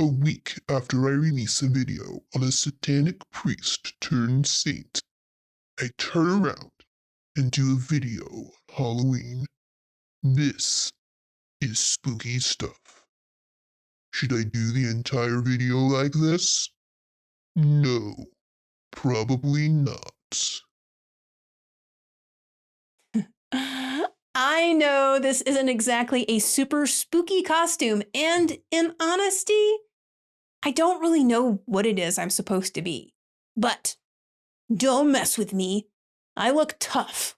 A week after I release a video on a satanic priest turned saint, I turn around and do a video on Halloween. This is spooky stuff. Should I do the entire video like this? No, probably not. I know this isn't exactly a super spooky costume, and in honesty, I don't really know what it is I'm supposed to be. But don't mess with me. I look tough.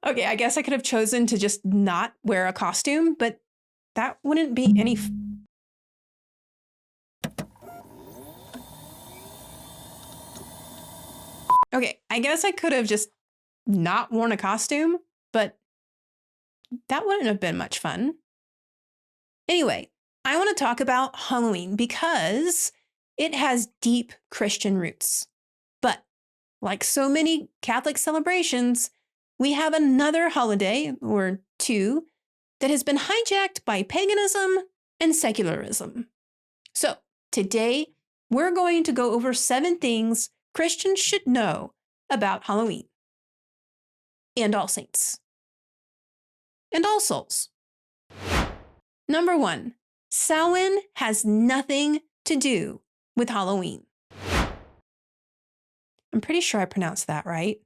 Okay, I guess I could have chosen to just not wear a costume, but that wouldn't be any... Okay, I guess I could have just not worn a costume, but that wouldn't have been much fun. Anyway, I want to talk about Halloween because it has deep Christian roots. But like so many Catholic celebrations, we have another holiday, or two, that has been hijacked by paganism and secularism. So today, we're going to go over 7 things Christians should know about Halloween and All Saints and All Souls. Number 1, Samhain has nothing to do with Halloween. I'm pretty sure I pronounced that right.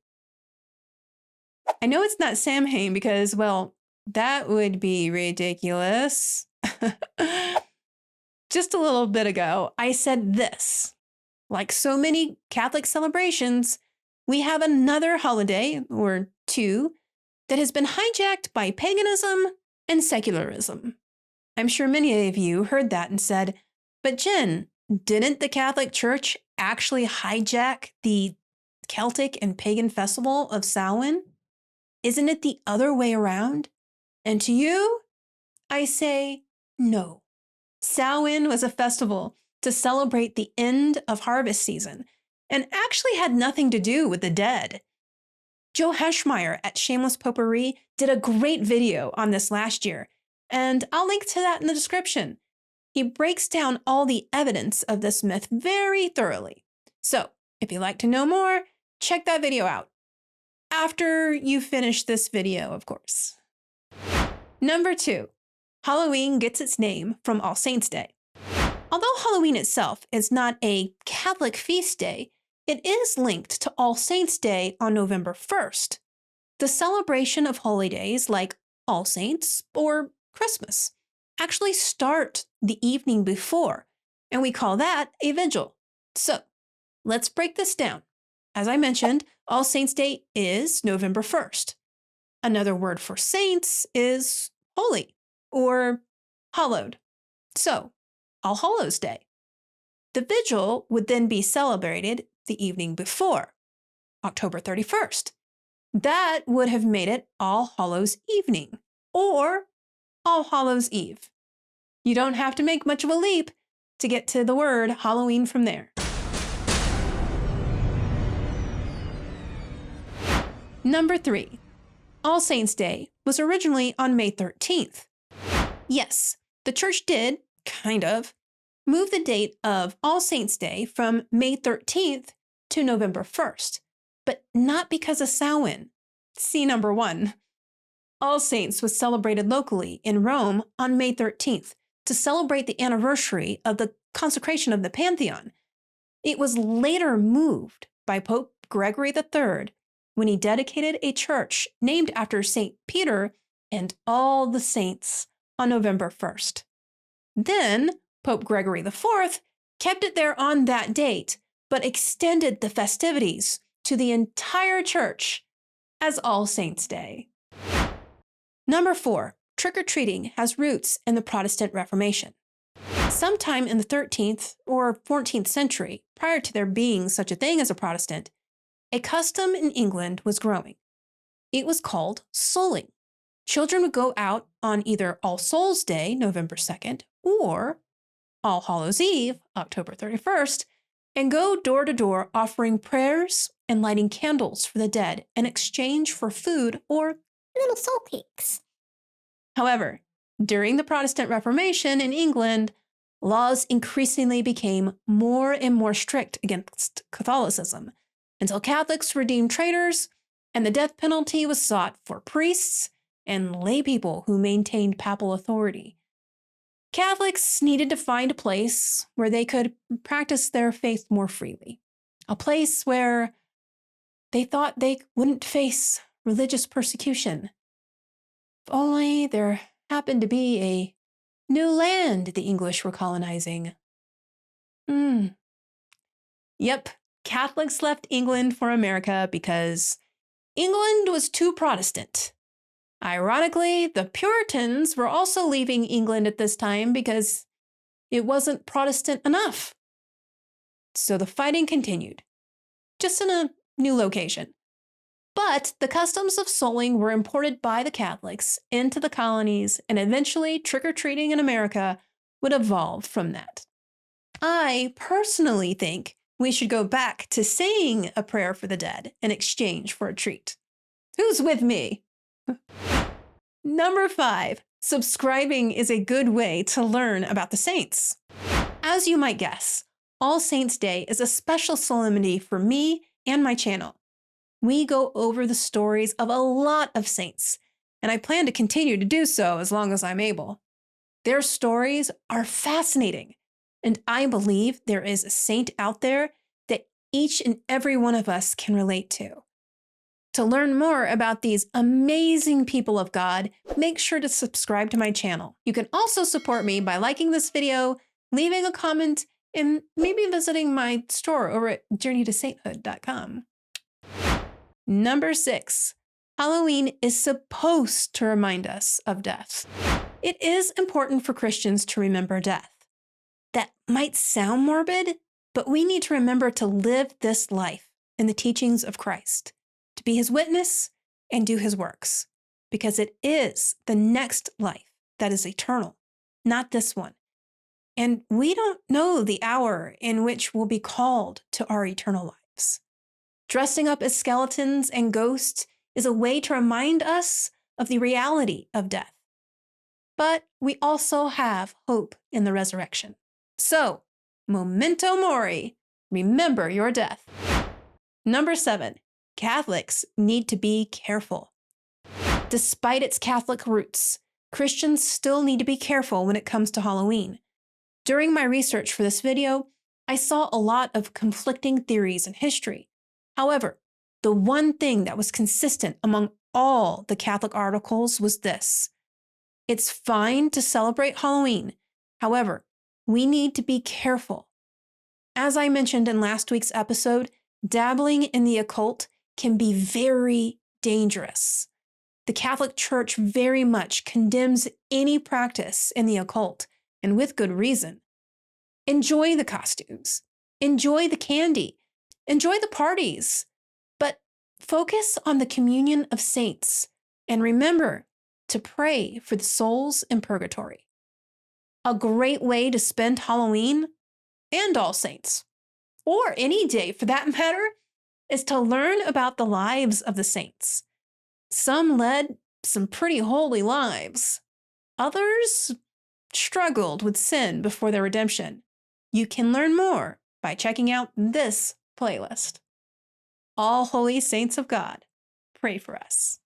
I know it's not Samhain because, well, that would be ridiculous. Just a little bit ago, I said this. Like so many Catholic celebrations, we have another holiday, or two, that has been hijacked by paganism and secularism. I'm sure many of you heard that and said, but Jen, didn't the Catholic Church actually hijack the Celtic and pagan festival of Samhain? Isn't it the other way around? And to you, I say no. Samhain was a festival to celebrate the end of harvest season and actually had nothing to do with the dead. Joe Heschmeyer at Shameless Potpourri did a great video on this last year, and I'll link to that in the description. He breaks down all the evidence of this myth very thoroughly. So if you'd like to know more, check that video out. After you finish this video, of course. Number 2, Halloween gets its name from All Saints' Day. Although Halloween itself is not a Catholic feast day, it is linked to All Saints' Day on November 1st, the celebration of holy days like All Saints or Christmas actually start the evening before, and we call that a vigil. So let's break this down. As I mentioned, All Saints' Day is November 1st. Another word for saints is holy or hallowed. So, All Hallows' Day. The vigil would then be celebrated the evening before, October 31st. That would have made it All Hallows' Evening or All Hallows' Eve. You don't have to make much of a leap to get to the word Halloween from there. Number 3, All Saints' Day was originally on May 13th. Yes, the church did, kind of, move the date of All Saints' Day from May 13th to November 1st, but not because of Samhain. See number 1. All Saints was celebrated locally in Rome on May 13th to celebrate the anniversary of the consecration of the Pantheon. It was later moved by Pope Gregory III when he dedicated a church named after St. Peter and all the saints on November 1st. Then, Pope Gregory IV kept it there on that date, but extended the festivities to the entire church as All Saints' Day. Number 4, trick-or-treating has roots in the Protestant Reformation. Sometime in the 13th or 14th century, prior to there being such a thing as a Protestant, a custom in England was growing. It was called souling. Children would go out on either All Souls' Day, November 2nd, or All Hallows' Eve, October 31st, and go door to door offering prayers and lighting candles for the dead in exchange for food or little soul cakes. However, During the Protestant Reformation in England, laws increasingly became more and more strict against Catholicism until Catholics were deemed traitors and the death penalty was sought for priests and lay people who maintained papal authority. Catholics needed to find a place where they could practice their faith more freely, a place where they thought they wouldn't face religious persecution. If only there happened to be a new land the English were colonizing. Yep, Catholics left England for America because England was too Protestant. Ironically, the Puritans were also leaving England at this time because it wasn't Protestant enough. So the fighting continued, just in a new location. But the customs of souling were imported by the Catholics into the colonies, and eventually trick-or-treating in America would evolve from that. I personally think we should go back to saying a prayer for the dead in exchange for a treat. Who's with me? Number 5, subscribing is a good way to learn about the saints. As you might guess, All Saints' Day is a special solemnity for me and my channel. We go over the stories of a lot of saints, and I plan to continue to do so as long as I'm able. Their stories are fascinating, and I believe there is a saint out there that each and every one of us can relate to. To learn more about these amazing people of God, make sure to subscribe to my channel. You can also support me by liking this video, leaving a comment, and maybe visiting my store over at journeytosainthood.com. Number 6, Halloween is supposed to remind us of death. It is important for Christians to remember death. That might sound morbid, but we need to remember to live this life in the teachings of Christ, to be his witness and do his works, because it is the next life that is eternal, not this one. And we don't know the hour in which we'll be called to our eternal lives. Dressing up as skeletons and ghosts is a way to remind us of the reality of death. But we also have hope in the resurrection. So, Memento mori, remember your death. Number 7, Catholics need to be careful. Despite its Catholic roots, Christians still need to be careful when it comes to Halloween. During my research for this video, I saw a lot of conflicting theories in history. However, the one thing that was consistent among all the Catholic articles was this: it's fine to celebrate Halloween. However, we need to be careful. As I mentioned in last week's episode, dabbling in the occult can be very dangerous. The Catholic Church very much condemns any practice in the occult, and with good reason. Enjoy the costumes, enjoy the candy, enjoy the parties, but focus on the communion of saints and remember to pray for the souls in purgatory. A great way to spend Halloween and All Saints, or any day for that matter, is to learn about the lives of the saints. Some led some pretty holy lives. Others struggled with sin before their redemption. You can learn more by checking out this playlist. All holy saints of God, pray for us.